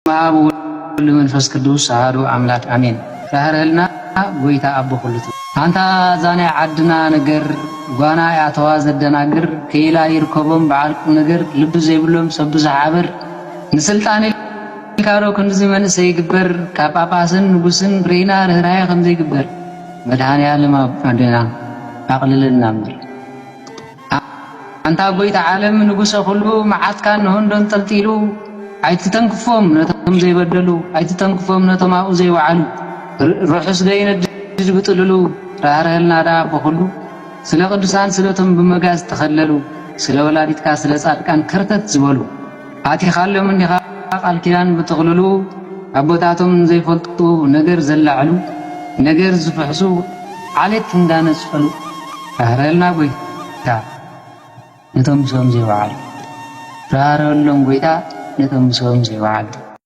አብ ወልድ መንፈስ ቅዱስ አሐዱ አምላክ አሜን። ራህረልና ጎይታ አቦ ሁሉት አንታ ዛኔ ዓድና ነገር ጓና ያተዋ ዘደናግር ከይላ ይርከቦም በዓልቁ ነገር ልብ ዘይብሎም ሰብ ዝሓበር ንስልጣን ካሮ ክንዚ መንሰ ይግበር ካጳጳስን ንጉስን ብሬና ርህራይ ከም ዘይግበር መድኃኔ ዓለም አድና አቅልልና ምድር አንታ ጎይታ ዓለም ንጉሰ ሁሉ መዓትካን ሆንዶን ጠልጢሉ አይትተንክፎም ነቶም ዘይበደሉ አይትተንክፎም ነቶም አው ዘይወዓሉ ሩሕስ ደይነድድ ብጥልሉ ራህረህልና ዳ በሁሉ ስለ ቅዱሳን ስለቶም በመጋዝ ተኸለሉ ስለ ወላዲትካ ስለ ጻድቃን ከርተት ዝበሉ አቲኻሎም እንዲኻ ቃል ኪዳን ብትቕልሉ አቦታቶም ዘይፈልጡ ነገር ዘላዕሉ ነገር ዝፍሕሱ ዓለት እንዳነጽፈሉ ራህረህልና ጎይታ ነቶም ሰም ዘይወዓሉ ራህረህሎም ጎይታ ነቶም ሰም ዘይወዓሉ